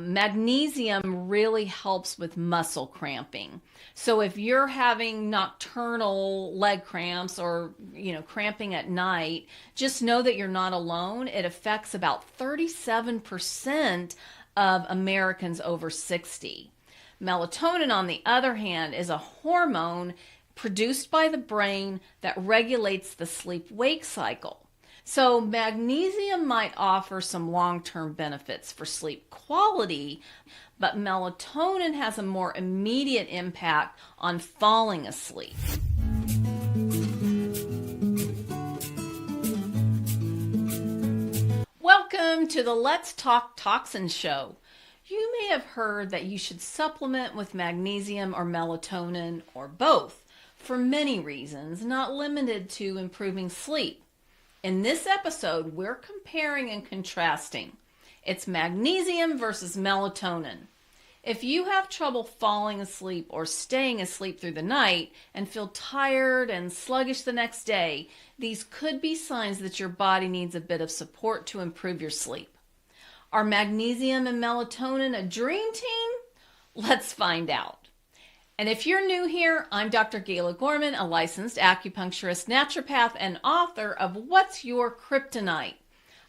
Magnesium really helps with muscle cramping. So if you're having nocturnal leg cramps or, cramping at night, just know that you're not alone. It affects about 37% of Americans over 60. Melatonin, on the other hand, is a hormone produced by the brain that regulates the sleep-wake cycle. So magnesium might offer some long-term benefits for sleep quality, but melatonin has a more immediate impact on falling asleep. Welcome to the Let's Talk Toxins show. You may have heard that you should supplement with magnesium or melatonin or both for many reasons, not limited to improving sleep. In this episode, we're comparing and contrasting. It's magnesium versus melatonin. If you have trouble falling asleep or staying asleep through the night and feel tired and sluggish the next day, these could be signs that your body needs a bit of support to improve your sleep. Are magnesium and melatonin a dream team? Let's find out. And if you're new here, I'm Dr. Gayla Gorman, a licensed acupuncturist, naturopath, and author of What's Your Kryptonite?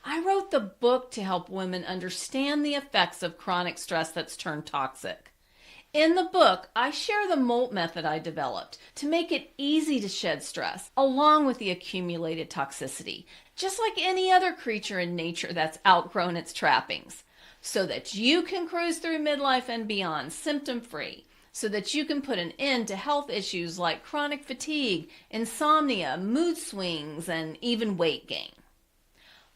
I wrote the book to help women understand the effects of chronic stress that's turned toxic. In the book, I share the MOLT method I developed to make it easy to shed stress, along with the accumulated toxicity, just like any other creature in nature that's outgrown its trappings, so that you can cruise through midlife and beyond symptom-free, so that you can put an end to health issues like chronic fatigue, insomnia, mood swings, and even weight gain.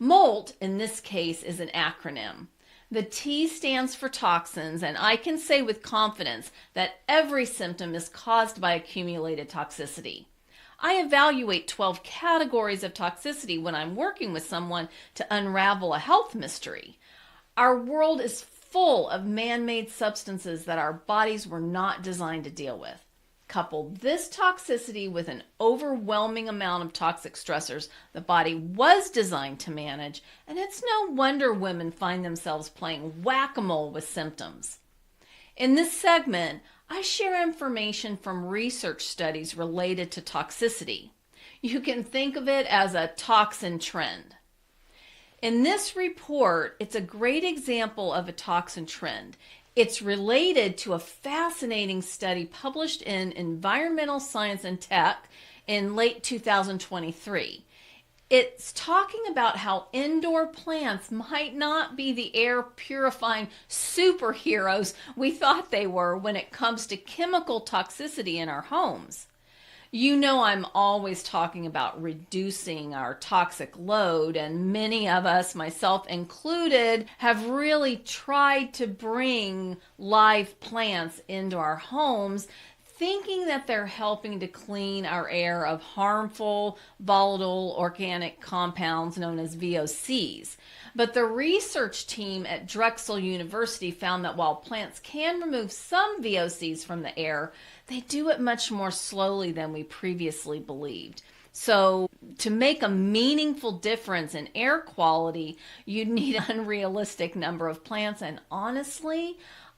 MOLT, in this case, is an acronym. The T stands for toxins, and I can say with confidence that every symptom is caused by accumulated toxicity. I evaluate 12 categories of toxicity when I'm working with someone to unravel a health mystery. Our world is full of man-made substances that our bodies were not designed to deal with. Couple this toxicity with an overwhelming amount of toxic stressors the body was designed to manage, and it's no wonder women find themselves playing whack-a-mole with symptoms. In this segment, I share information from research studies related to toxicity. You can think of it as a toxin trend. In this report, it's a great example of a toxin trend. It's related to a fascinating study published in Environmental Science and Tech in late 2023. It's talking about how indoor plants might not be the air purifying superheroes we thought they were when it comes to chemical toxicity in our homes. You know I'm always talking about reducing our toxic load, and many of us, myself included, have really tried to bring live plants into our homes, thinking that they're helping to clean our air of harmful, volatile organic compounds known as VOCs. But the research team at Drexel University found that while plants can remove some VOCs from the air, they do it much more slowly than we previously believed. So to make a meaningful difference in air quality, you'd need an unrealistic number of plants. And honestly,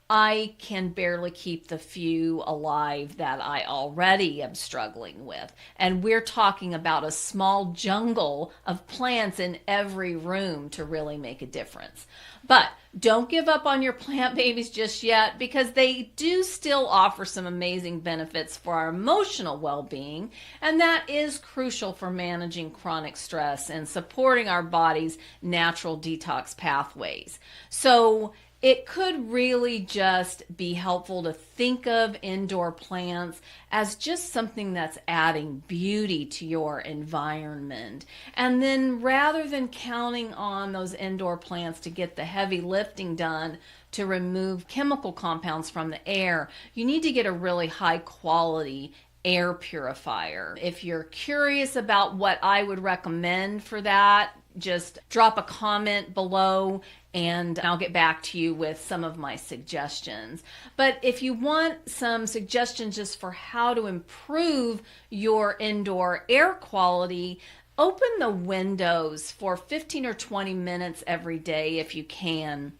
I can barely keep the few alive that I already am struggling with. And we're talking about a small jungle of plants in every room to really make a difference. But don't give up on your plant babies just yet, because they do still offer some amazing benefits for our emotional well-being, and that is crucial for managing chronic stress and supporting our body's natural detox pathways. So it could really just be helpful to think of indoor plants as just something that's adding beauty to your environment. And then rather than counting on those indoor plants to get the heavy lifting done to remove chemical compounds from the air, you need to get a really high quality air purifier. If you're curious about what I would recommend for that, just drop a comment below and I'll get back to you with some of my suggestions. But if you want some suggestions just for how to improve your indoor air quality, open the windows for 15 or 20 minutes every day if you can.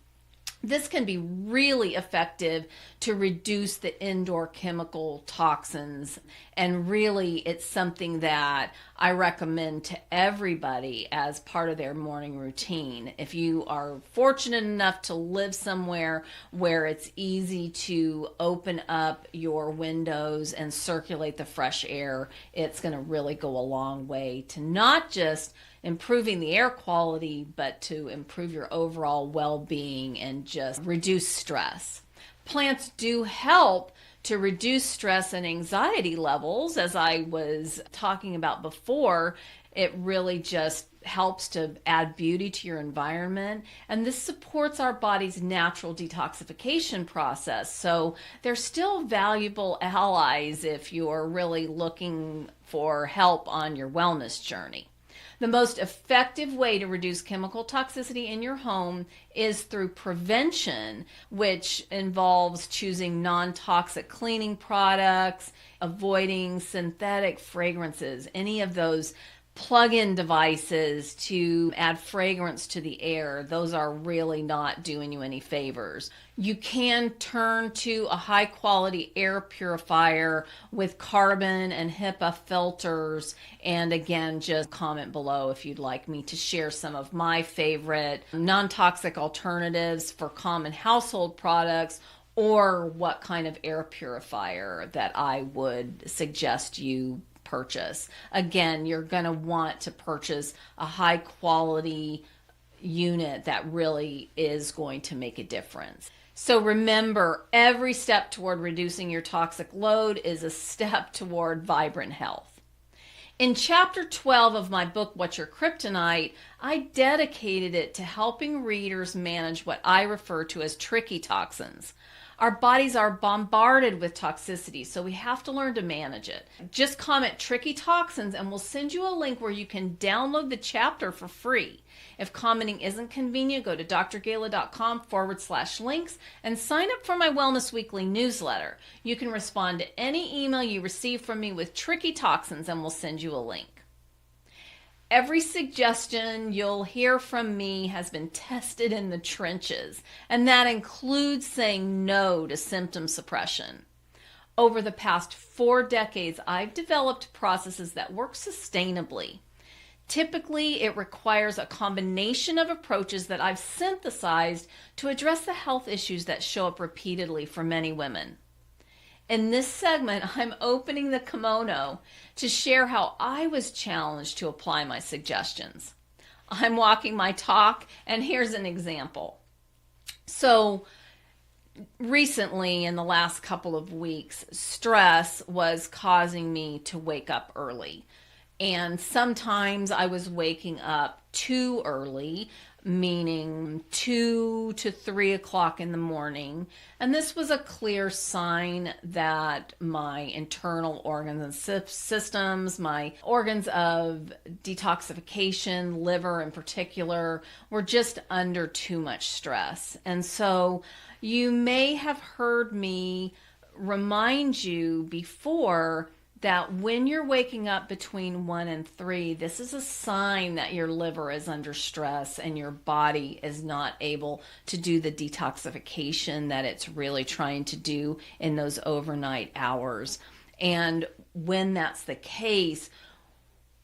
This can be really effective to reduce the indoor chemical toxins. And really, it's something that I recommend to everybody as part of their morning routine. If you are fortunate enough to live somewhere where it's easy to open up your windows and circulate the fresh air, it's going to really go a long way to not just improving the air quality, but to improve your overall well-being and just reduce stress. Plants do help to reduce stress and anxiety levels, as I was talking about before. It really just helps to add beauty to your environment, and this supports our body's natural detoxification process. So they're still valuable allies if you're really looking for help on your wellness journey. The most effective way to reduce chemical toxicity in your home is through prevention, which involves choosing non-toxic cleaning products, avoiding synthetic fragrances, any of those plug-in devices to add fragrance to the air. Those are really not doing you any favors. You can turn to a high-quality air purifier with carbon and HEPA filters. And again, just comment below if you'd like me to share some of my favorite non-toxic alternatives for common household products, or what kind of air purifier that I would suggest you purchase. Again, you're going to want to purchase a high quality unit that really is going to make a difference. So remember, every step toward reducing your toxic load is a step toward vibrant health. In chapter 12 of my book, What's Your Kryptonite, I dedicated it to helping readers manage what I refer to as tricky toxins. Our bodies are bombarded with toxicity, so we have to learn to manage it. Just comment tricky toxins and we'll send you a link where you can download the chapter for free. If commenting isn't convenient, go to drgala.com/links and sign up for my Wellness Weekly newsletter. You can respond to any email you receive from me with tricky toxins and we'll send you a link. Every suggestion you'll hear from me has been tested in the trenches, and that includes saying no to symptom suppression. Over the past 4 decades, I've developed processes that work sustainably. Typically, it requires a combination of approaches that I've synthesized to address the health issues that show up repeatedly for many women. In this segment, I'm opening the kimono to share how I was challenged to apply my suggestions. I'm walking my talk, and here's an example. So recently, in the last couple of weeks, stress was causing me to wake up early. And sometimes I was waking up too early, meaning 2 to 3 o'clock in the morning. And this was a clear sign that my internal organs and systems, my organs of detoxification, liver in particular, were just under too much stress. And so you may have heard me remind you before that when you're waking up between 1 and 3, this is a sign that your liver is under stress and your body is not able to do the detoxification that it's really trying to do in those overnight hours. And when that's the case,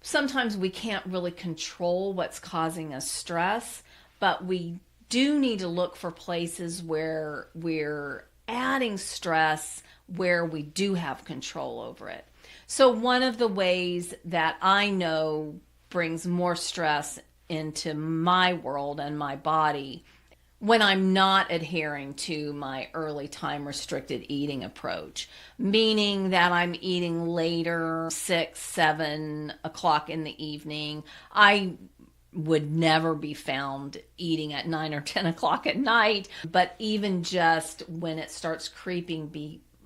sometimes we can't really control what's causing us stress, but we do need to look for places where we're adding stress where we do have control over it. So one of the ways that I know brings more stress into my world and my body when I'm not adhering to my early time restricted eating approach, meaning that I'm eating later, 6, 7 o'clock in the evening. I would never be found eating at 9 or 10 o'clock at night, but even just when it starts creeping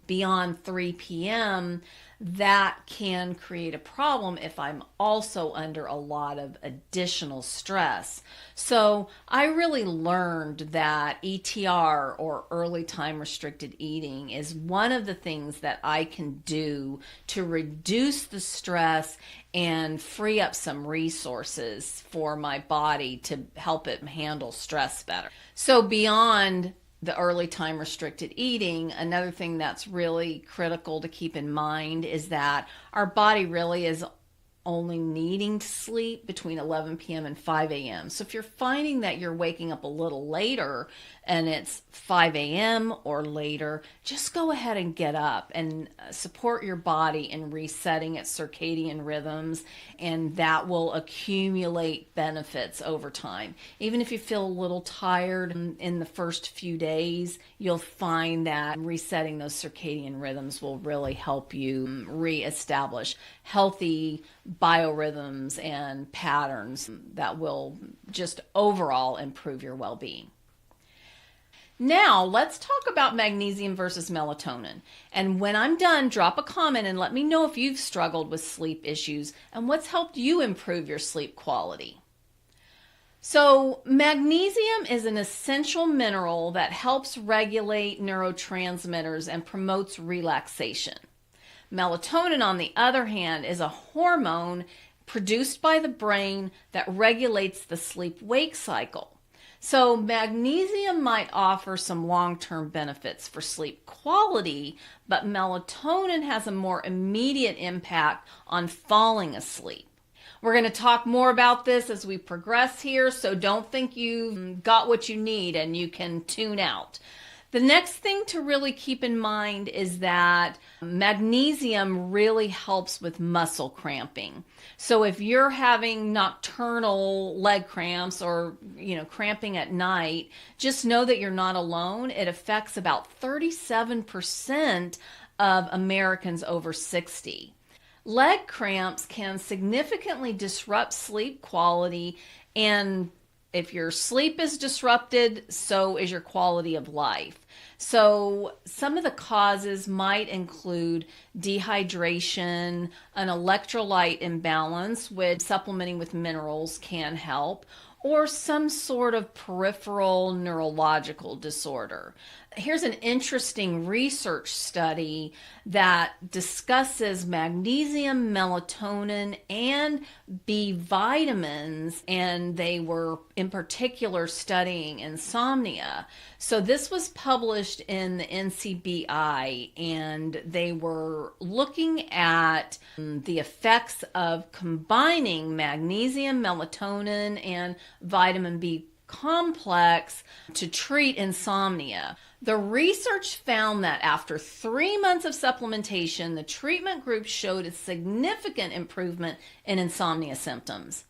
beyond 3 p.m., that can create a problem if I'm also under a lot of additional stress. So I really learned that ETR, or early time restricted eating, is one of the things that I can do to reduce the stress and free up some resources for my body to help it handle stress better. So beyond the early time restricted eating, another thing that's really critical to keep in mind is that our body really is only needing to sleep between 11 p.m. and 5 a.m. So if you're finding that you're waking up a little later and it's 5 a.m. or later, just go ahead and get up and support your body in resetting its circadian rhythms, and that will accumulate benefits over time. Even if you feel a little tired in the first few days, you'll find that resetting those circadian rhythms will really help you reestablish healthy biorhythms and patterns that will just overall improve your well-being. Now, let's talk about magnesium versus melatonin. And when I'm done, drop a comment and let me know if you've struggled with sleep issues and what's helped you improve your sleep quality. So, magnesium is an essential mineral that helps regulate neurotransmitters and promotes relaxation. Melatonin, on the other hand, is a hormone produced by the brain that regulates the sleep-wake cycle. So magnesium might offer some long-term benefits for sleep quality, but melatonin has a more immediate impact on falling asleep. We're going to talk more about this as we progress here, so don't think you've got what you need and you can tune out. The next thing to really keep in mind is that magnesium really helps with muscle cramping. So if you're having nocturnal leg cramps or, cramping at night, just know that you're not alone. It affects about 37% of Americans over 60. Leg cramps can significantly disrupt sleep quality, and if your sleep is disrupted, so is your quality of life. So some of the causes might include dehydration, an electrolyte imbalance, which supplementing with minerals can help, or some sort of peripheral neurological disorder. Here's an interesting research study that discusses magnesium, melatonin, and B vitamins, and they were in particular studying insomnia. So this was published in the NCBI, and they were looking at the effects of combining magnesium, melatonin, and vitamin B complex to treat insomnia. The research found that after 3 months of supplementation, the treatment group showed a significant improvement in insomnia symptoms.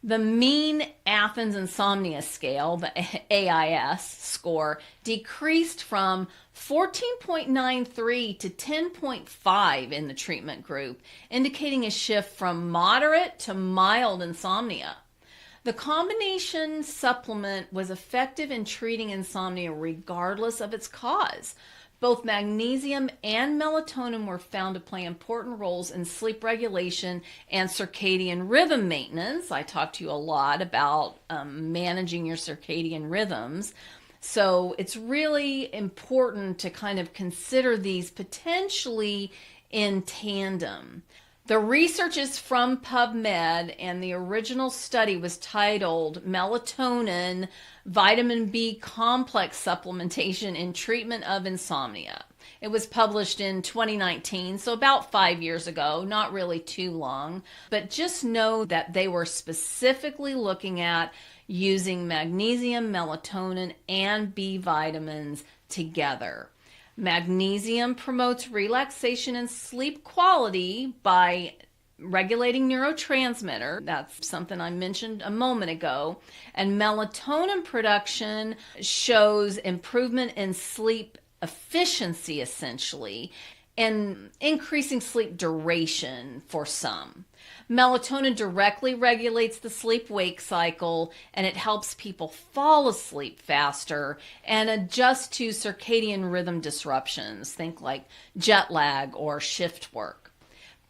The mean Athens Insomnia Scale, the AIS score, decreased from 14.93 to 10.5 in the treatment group, indicating a shift from moderate to mild insomnia. The combination supplement was effective in treating insomnia regardless of its cause. Both magnesium and melatonin were found to play important roles in sleep regulation and circadian rhythm maintenance. I talked to you a lot about managing your circadian rhythms. So it's really important to kind of consider these potentially in tandem. The research is from PubMed, and the original study was titled Melatonin Vitamin B Complex Supplementation in Treatment of Insomnia. It was published in 2019, so about 5 years ago, not really too long. But just know that they were specifically looking at using magnesium, melatonin, and B vitamins together. Magnesium promotes relaxation and sleep quality by regulating neurotransmitter. That's something I mentioned a moment ago. And melatonin production shows improvement in sleep efficiency, essentially. and increasing sleep duration for some. Melatonin directly regulates the sleep-wake cycle, and it helps people fall asleep faster and adjust to circadian rhythm disruptions. Think like jet lag or shift work.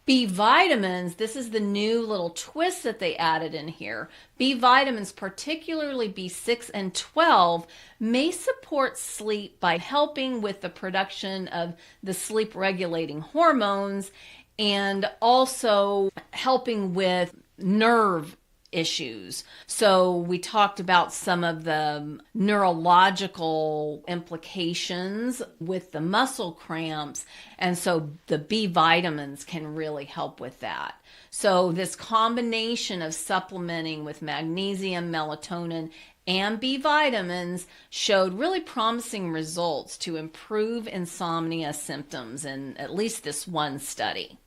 B vitamins, this is the new little twist that they added in here. B vitamins, particularly B6 and 12, may support sleep by helping with the production of the sleep regulating hormones and also helping with nerve issues. So we talked about some of the neurological implications with the muscle cramps, and so the B vitamins can really help with that. So this combination of supplementing with magnesium, melatonin, and B vitamins showed really promising results to improve insomnia symptoms in at least this one study.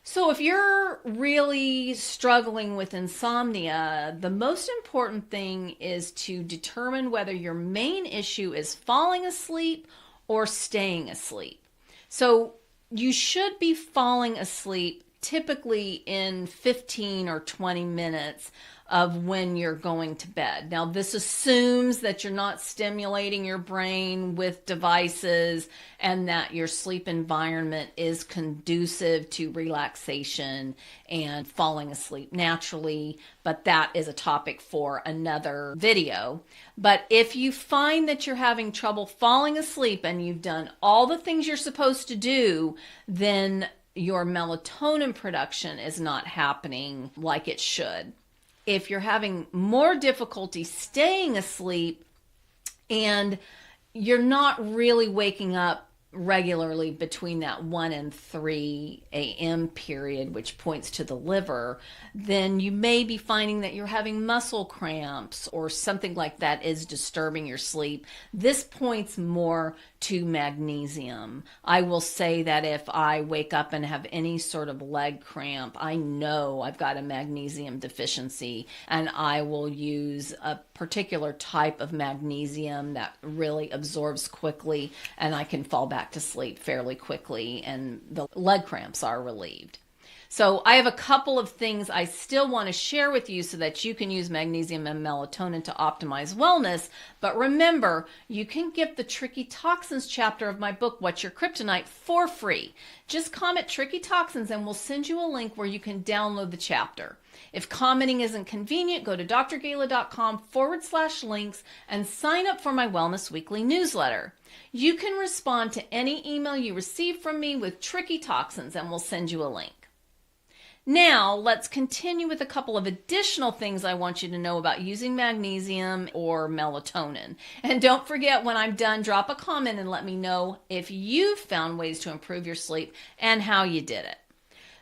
So if you're really struggling with insomnia, the most important thing is to determine whether your main issue is falling asleep or staying asleep. So you should be falling asleep typically in 15 or 20 minutes of when you're going to bed. Now, this assumes that you're not stimulating your brain with devices and that your sleep environment is conducive to relaxation and falling asleep naturally, but that is a topic for another video. But if you find that you're having trouble falling asleep and you've done all the things you're supposed to do, then your melatonin production is not happening like it should. If you're having more difficulty staying asleep and you're not really waking up regularly between that 1 and 3 a.m. period, which points to the liver, then you may be finding that you're having muscle cramps or something like that is disturbing your sleep. This points more to magnesium. I will say that if I wake up and have any sort of leg cramp, I know I've got a magnesium deficiency, and I will use a particular type of magnesium that really absorbs quickly, and I can fall back to sleep fairly quickly, and the leg cramps are relieved. So I have a couple of things I still want to share with you so that you can use magnesium and melatonin to optimize wellness. But remember, you can get the Tricky Toxins chapter of my book, What's Your Kryptonite, for free. Just comment Tricky Toxins and we'll send you a link where you can download the chapter. If commenting isn't convenient, go to drgala.com/links and sign up for my Wellness Weekly newsletter. You can respond to any email you receive from me with Tricky Toxins and we'll send you a link. Now, let's continue with a couple of additional things I want you to know about using magnesium or melatonin. And don't forget, when I'm done, drop a comment and let me know if you've found ways to improve your sleep and how you did it.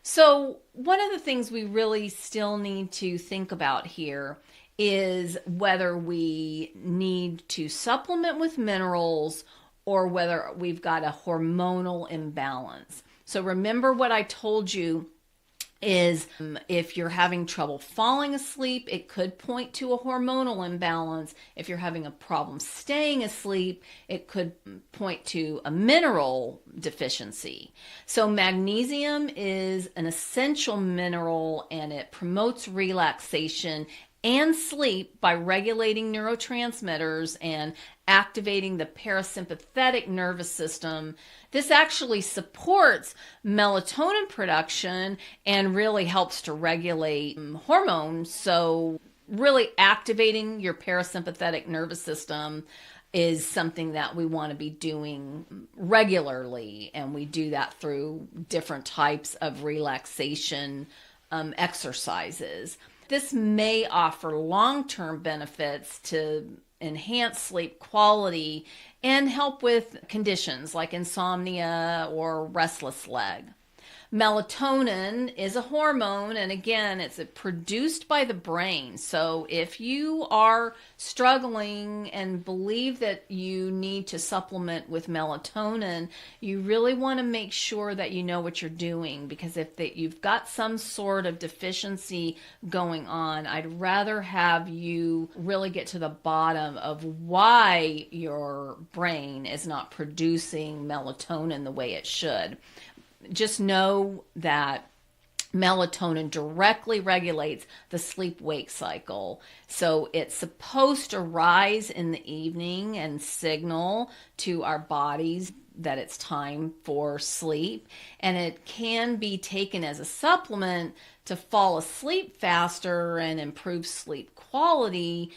So, one of the things we really still need to think about here is whether we need to supplement with minerals or whether we've got a hormonal imbalance. So remember what I told you is if you're having trouble falling asleep, it could point to a hormonal imbalance. If you're having a problem staying asleep, it could point to a mineral deficiency. So magnesium is an essential mineral and it promotes relaxation and sleep by regulating neurotransmitters and activating the parasympathetic nervous system. This actually supports melatonin production and really helps to regulate hormones. So really activating your parasympathetic nervous system is something that we want to be doing regularly, and we do that through different types of relaxation exercises. This may offer long-term benefits to enhance sleep quality and help with conditions like insomnia or restless leg. Melatonin is a hormone, and again, it's produced by the brain. So if you are struggling and believe that you need to supplement with melatonin, you really want to make sure that you know what you're doing, because if you've got some sort of deficiency going on, I'd rather have you really get to the bottom of why your brain is not producing melatonin the way it should. Just know that melatonin directly regulates the sleep-wake cycle. So it's supposed to rise in the evening and signal to our bodies that it's time for sleep. And it can be taken as a supplement to fall asleep faster and improve sleep quality.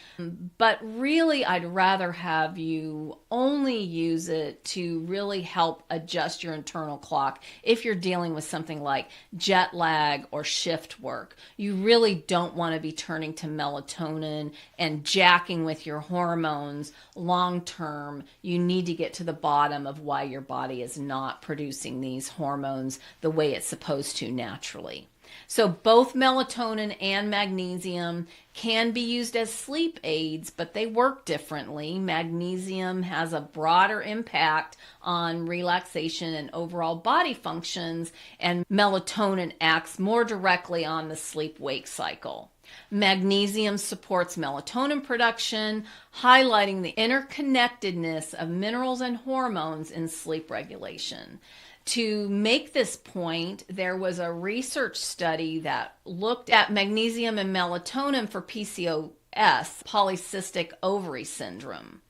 But really, I'd rather have you only use it to really help adjust your internal clock. If you're dealing with something like jet lag or shift work, you really don't want to be turning to melatonin and jacking with your hormones long term. You need to get to the bottom of why your body is not producing these hormones the way it's supposed to naturally. So both melatonin and magnesium can be used as sleep aids, but they work differently. Magnesium has a broader impact on relaxation and overall body functions, and melatonin acts more directly on the sleep-wake cycle. Magnesium supports melatonin production, highlighting the interconnectedness of minerals and hormones in sleep regulation. To make this point, there was a research study that looked at magnesium and melatonin for PCOS, polycystic ovary syndrome.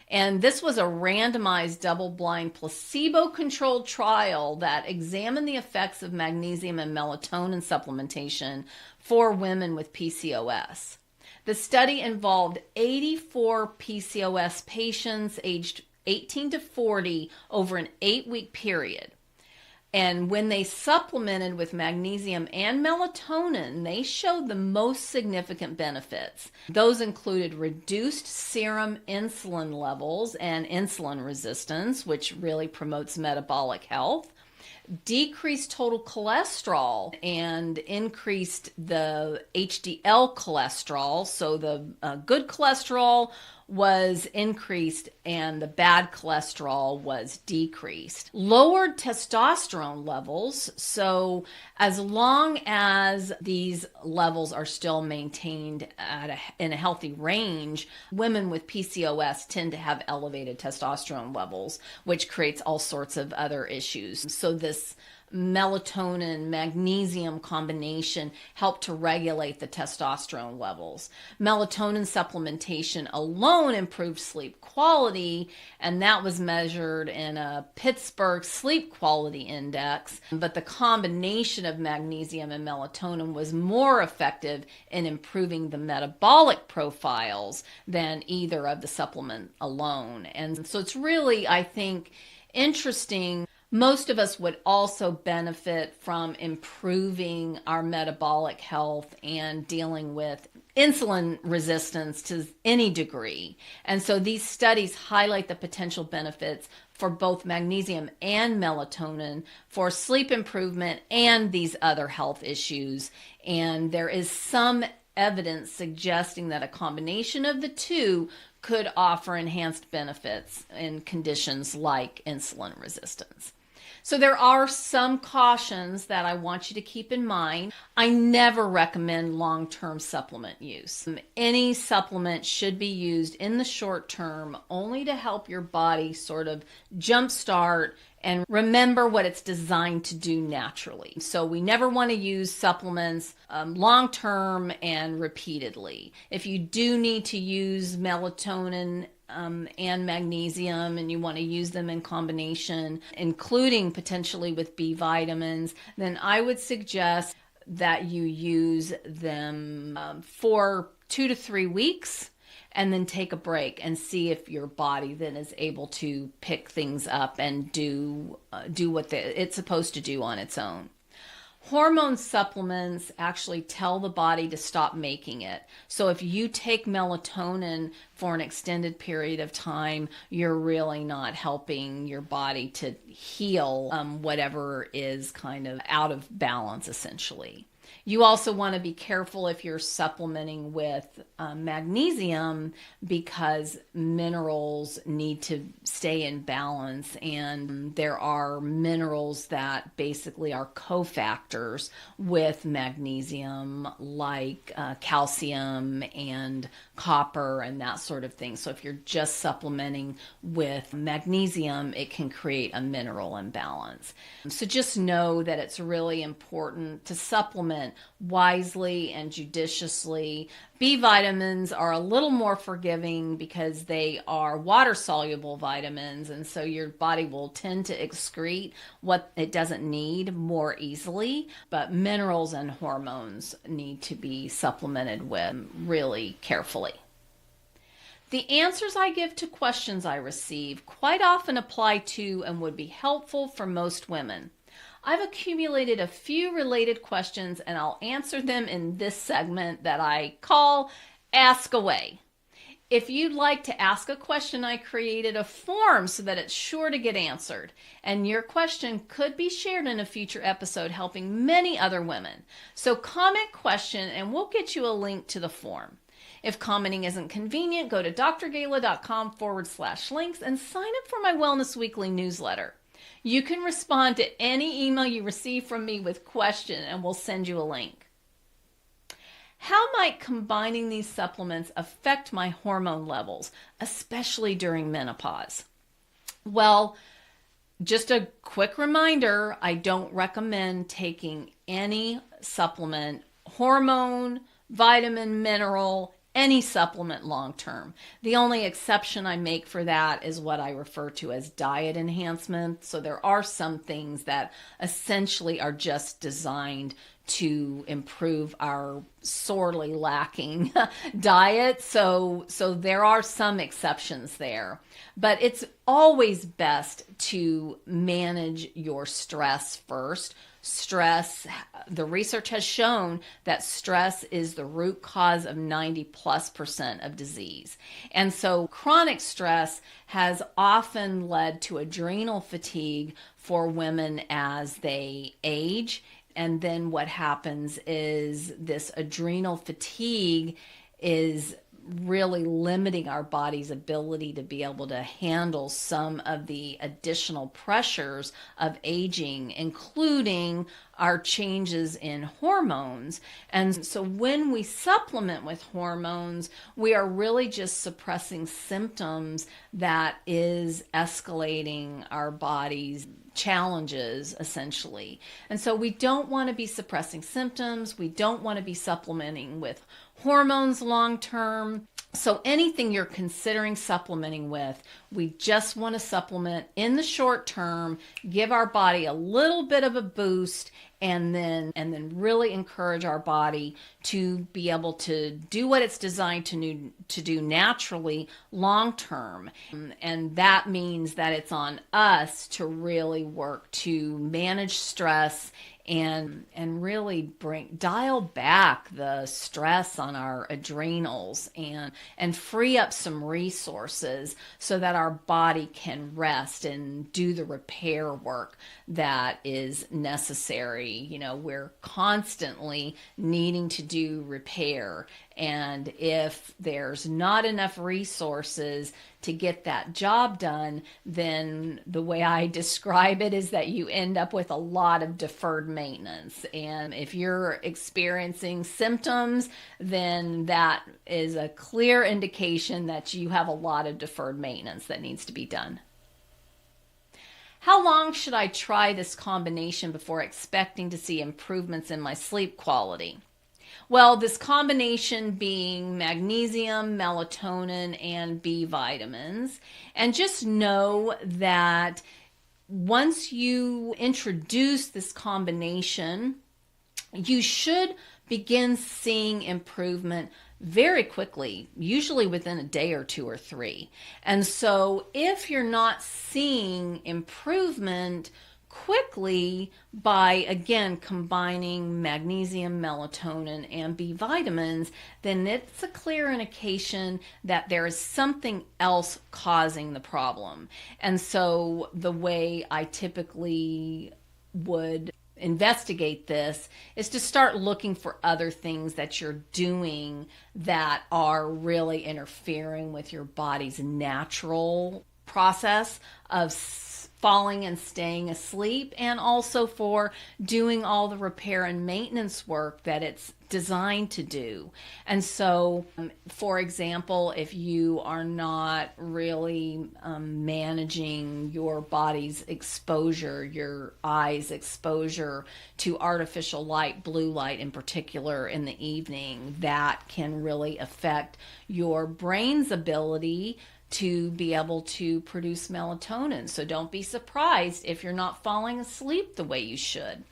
And this was a randomized double-blind placebo-controlled trial that examined the effects of magnesium and melatonin supplementation for women with PCOS. The study involved 84 PCOS patients aged 18 to 40 over an 8-week period. And when they supplemented with magnesium and melatonin, they showed the most significant benefits. Those included reduced serum insulin levels and insulin resistance, which really promotes metabolic health, decreased total cholesterol and increased the HDL cholesterol. So the good cholesterol was increased and the bad cholesterol was decreased. Lowered testosterone levels. So as long as these levels are still maintained in a healthy range, women with PCOS tend to have elevated testosterone levels, which creates all sorts of other issues. So this melatonin magnesium combination helped to regulate the testosterone levels. Melatonin supplementation alone improved sleep quality, and that was measured in a Pittsburgh Sleep Quality Index. But the combination of magnesium and melatonin was more effective in improving the metabolic profiles than either of the supplement alone. And so it's really, I think, interesting. Most of us would also benefit from improving our metabolic health and dealing with insulin resistance to any degree. And so these studies highlight the potential benefits for both magnesium and melatonin for sleep improvement and these other health issues. And there is some evidence suggesting that a combination of the two could offer enhanced benefits in conditions like insulin resistance. So there are some cautions that I want you to keep in mind. I never recommend long-term supplement use. Any supplement should be used in the short term only to help your body sort of jumpstart and remember what it's designed to do naturally. So we never want to use supplements long-term and repeatedly. If you do need to use melatonin and magnesium, and you want to use them in combination, including potentially with B vitamins, then I would suggest that you use them for 2 to 3 weeks and then take a break and see if your body then is able to pick things up and do what it's supposed to do on its own. Hormone supplements actually tell the body to stop making it. So if you take melatonin for an extended period of time, you're really not helping your body to heal whatever is kind of out of balance, essentially. You also want to be careful if you're supplementing with magnesium, because minerals need to stay in balance, and there are minerals that basically are cofactors with magnesium, like calcium and copper and that sort of thing. So if you're just supplementing with magnesium, it can create a mineral imbalance. So just know that it's really important to supplement wisely and judiciously. B vitamins are a little more forgiving because they are water soluble vitamins, and so your body will tend to excrete what it doesn't need more easily. But minerals and hormones need to be supplemented with really carefully. The answers I give to questions I receive quite often apply to and would be helpful for most women. I've accumulated a few related questions, and I'll answer them in this segment that I call Ask Away. If you'd like to ask a question, I created a form so that it's sure to get answered, and your question could be shared in a future episode, helping many other women. So comment question and we'll get you a link to the form. If commenting isn't convenient, go to drgala.com/links and sign up for my Wellness Weekly newsletter. You can respond to any email you receive from me with question, and we'll send you a link. How might combining these supplements affect my hormone levels, especially during menopause? Well, just a quick reminder, I don't recommend taking any supplement, hormone, vitamin, mineral, any supplement long term. The only exception I make for that is what I refer to as diet enhancement. So there are some things that essentially are just designed to improve our sorely lacking diet. So there are some exceptions there. But it's always best to manage your stress first. Stress, the research has shown that stress is the root cause of 90+% of disease. And so chronic stress has often led to adrenal fatigue for women as they age. And then what happens is this adrenal fatigue is really limiting our body's ability to be able to handle some of the additional pressures of aging, including our changes in hormones. And so when we supplement with hormones, we are really just suppressing symptoms that is escalating our body's challenges, essentially. And so we don't want to be suppressing symptoms. We don't want to be supplementing with hormones long term. So anything you're considering supplementing with, we just want to supplement in the short term, give our body a little bit of a boost, and then really encourage our body to be able to do what it's designed to do naturally long term. And that means that it's on us to really work to manage stress and really dial back the stress on our adrenals and free up some resources so that our body can rest and do the repair work that is necessary. You know, we're constantly needing to do repair, and if there's not enough resources to get that job done, then the way I describe it is that you end up with a lot of deferred maintenance. And if you're experiencing symptoms, then that is a clear indication that you have a lot of deferred maintenance that needs to be done. How long should I try this combination before expecting to see improvements in my sleep quality? Well, this combination being magnesium, melatonin, and B vitamins. And just know that once you introduce this combination, you should begin seeing improvement very quickly, usually within a day or two or three. And so if you're not seeing improvement quickly by, again, combining magnesium, melatonin, and B vitamins, then it's a clear indication that there is something else causing the problem. And so the way I typically would investigate this is to start looking for other things that you're doing that are really interfering with your body's natural process of falling and staying asleep, and also for doing all the repair and maintenance work that it's designed to do. And so, for example, if you are not really managing your body's exposure, your eyes' exposure to artificial light, blue light in particular in the evening, that can really affect your brain's ability to be able to produce melatonin. So don't be surprised if you're not falling asleep the way you should.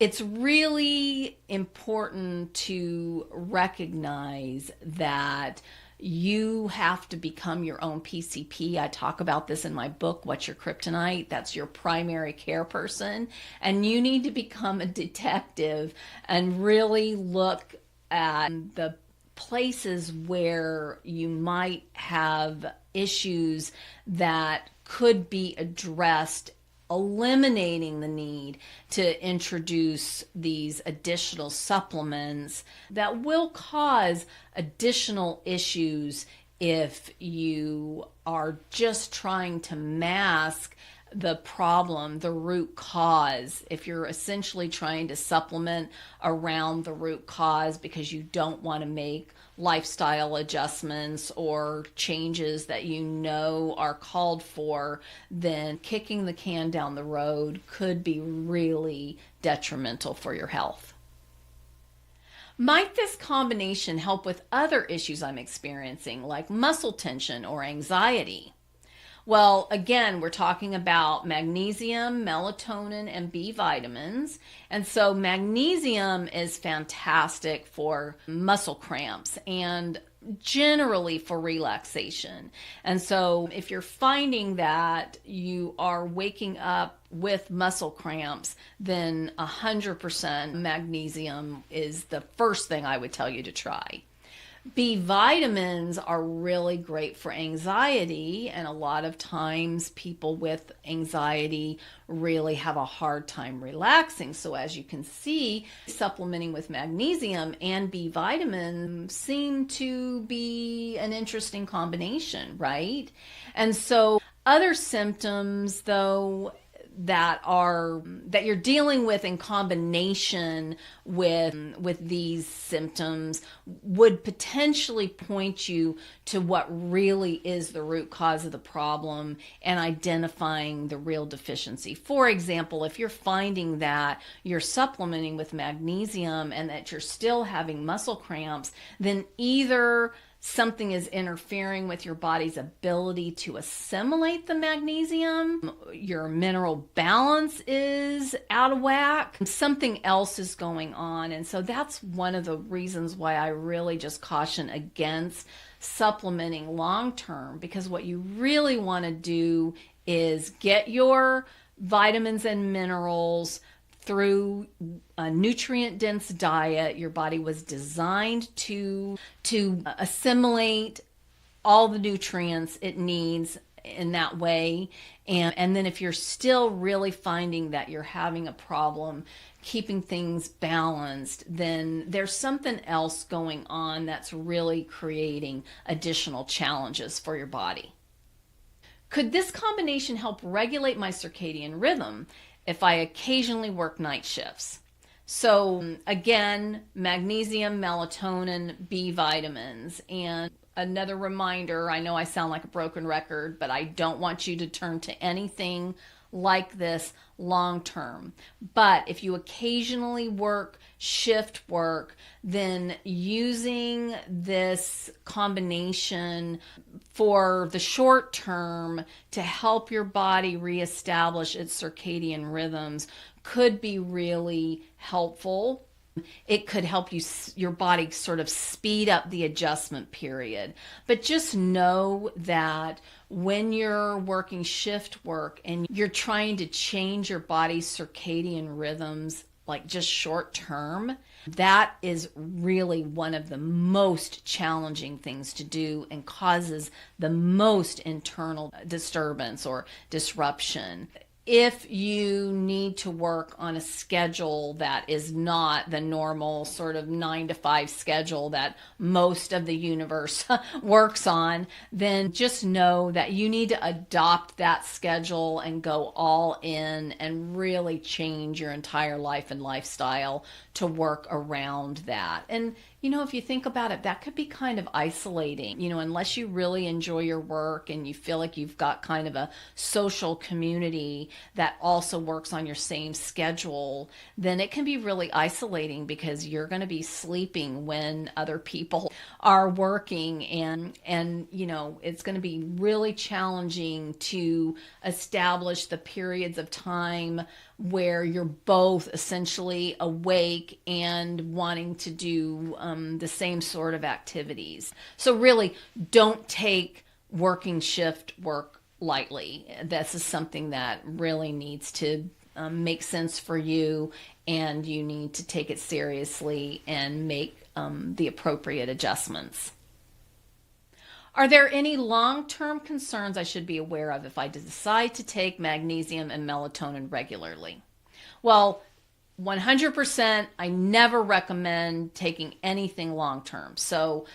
It's really important to recognize that you have to become your own PCP. I talk about this in my book, What's Your Kryptonite? That's your primary care person. And you need to become a detective and really look at the places where you might have issues that could be addressed, eliminating the need to introduce these additional supplements that will cause additional issues if you are just trying to mask the problem, the root cause. If you're essentially trying to supplement around the root cause because you don't want to make lifestyle adjustments or changes that you know are called for, then kicking the can down the road could be really detrimental for your health. Might this combination help with other issues I'm experiencing, like muscle tension or anxiety? Well, again, we're talking about magnesium, melatonin, and B vitamins. And so magnesium is fantastic for muscle cramps and generally for relaxation. And so if you're finding that you are waking up with muscle cramps, then 100% magnesium is the first thing I would tell you to try. B vitamins are really great for anxiety, and a lot of times people with anxiety really have a hard time relaxing. So as you can see, supplementing with magnesium and B vitamins seem to be an interesting combination, right? And so other symptoms, though, that you're dealing with in combination with these symptoms would potentially point you to what really is the root cause of the problem and identifying the real deficiency. For example, if you're finding that you're supplementing with magnesium and that you're still having muscle cramps, then either something is interfering with your body's ability to assimilate the magnesium, your mineral balance is out of whack, something else is going on. And so that's one of the reasons why I really just caution against supplementing long term, because what you really want to do is get your vitamins and minerals through a nutrient-dense diet. Your body was designed to assimilate all the nutrients it needs in that way. And then if you're still really finding that you're having a problem keeping things balanced, then there's something else going on that's really creating additional challenges for your body. Could this combination help regulate my circadian rhythm if I occasionally work night shifts? So again, magnesium, melatonin, B vitamins. And another reminder, I know I sound like a broken record, but I don't want you to turn to anything like this long term. But if you occasionally work shift work, then using this combination for the short term to help your body reestablish its circadian rhythms could be really helpful. It could help you, your body sort of speed up the adjustment period. But just know that when you're working shift work and you're trying to change your body's circadian rhythms, like just short term, that is really one of the most challenging things to do and causes the most internal disturbance or disruption. If you need to work on a schedule that is not the normal sort of 9 to 5 schedule that most of the universe works on, then just know that you need to adopt that schedule and go all in and really change your entire life and lifestyle to work around that. And if you think about it, that could be kind of isolating, unless you really enjoy your work and you feel like you've got kind of a social community that also works on your same schedule, then it can be really isolating because you're going to be sleeping when other people are working, and it's going to be really challenging to establish the periods of time where you're both essentially awake and wanting to do the same sort of activities. So really, don't take working shift work lightly. This is something that really needs to make sense for you, and you need to take it seriously and make the appropriate adjustments. Are there any long-term concerns I should be aware of if I decide to take magnesium and melatonin regularly? Well, 100%, I never recommend taking anything long-term. So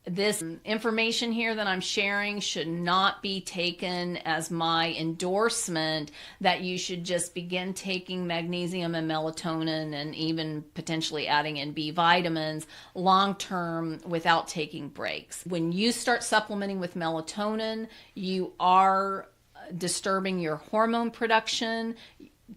this information here that I'm sharing should not be taken as my endorsement that you should just begin taking magnesium and melatonin and even potentially adding in B vitamins long term without taking breaks. When you start supplementing with melatonin, you are disturbing your hormone production.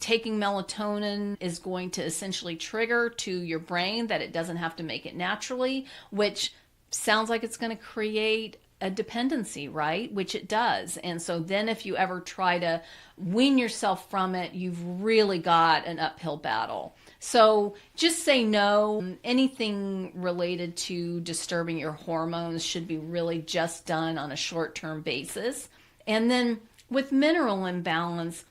Taking melatonin is going to essentially trigger to your brain that it doesn't have to make it naturally, which sounds like it's going to create a dependency, right? Which it does. And so then if you ever try to wean yourself from it, you've really got an uphill battle. So just say no. Anything related to disturbing your hormones should be really just done on a short-term basis. And then with mineral imbalance,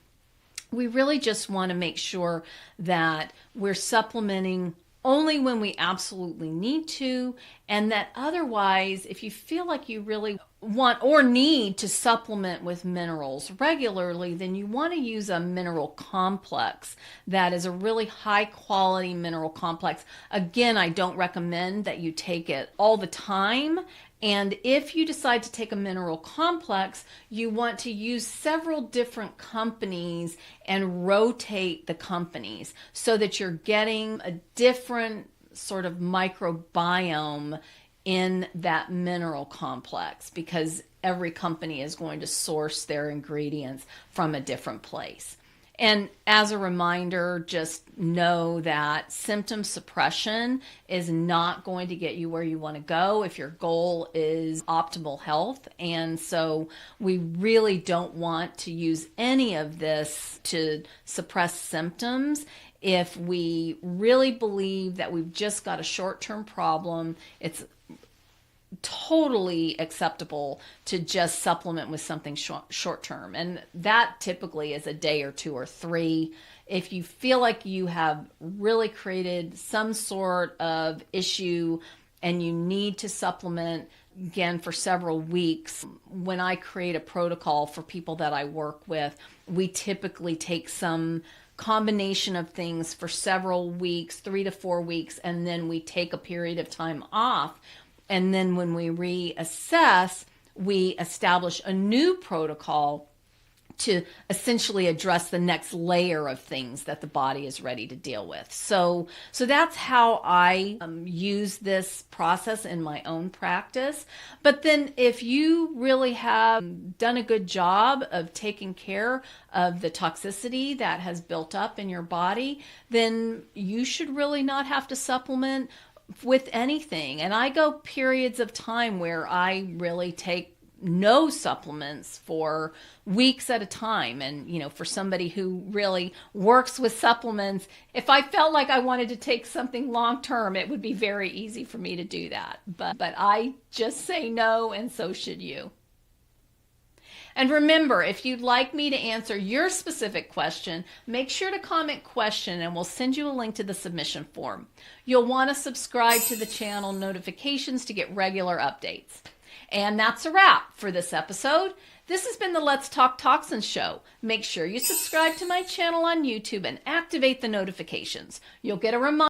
we really just want to make sure that we're supplementing only when we absolutely need to, and that otherwise, if you feel like you really want or need to supplement with minerals regularly, then you want to use a mineral complex that is a really high quality mineral complex. Again, I don't recommend that you take it all the time. And if you decide to take a mineral complex, you want to use several different companies and rotate the companies so that you're getting a different sort of microbiome in that mineral complex, because every company is going to source their ingredients from a different place. And as a reminder, just know that symptom suppression is not going to get you where you want to go if your goal is optimal health. And so we really don't want to use any of this to suppress symptoms. If we really believe that we've just got a short-term problem, it's totally acceptable to just supplement with something short term, and that typically is a day or 2 or 3. If you feel like you have really created some sort of issue and you need to supplement again for several weeks, when I create a protocol for people that I work with, we typically take some combination of things for several weeks, 3 to 4 weeks, and then we take a period of time off. And then when we reassess, we establish a new protocol to essentially address the next layer of things that the body is ready to deal with. So that's how I use this process in my own practice. But then if you really have done a good job of taking care of the toxicity that has built up in your body, then you should really not have to supplement with anything. And I go periods of time where I really take no supplements for weeks at a time. And, you know, for somebody who really works with supplements, if I felt like I wanted to take something long term, it would be very easy for me to do that. But I just say no, and so should you. And remember, if you'd like me to answer your specific question, make sure to comment question and we'll send you a link to the submission form. You'll want to subscribe to the channel notifications to get regular updates. And that's a wrap for this episode. This has been the Let's Talk Toxins show. Make sure you subscribe to my channel on YouTube and activate the notifications. You'll get a reminder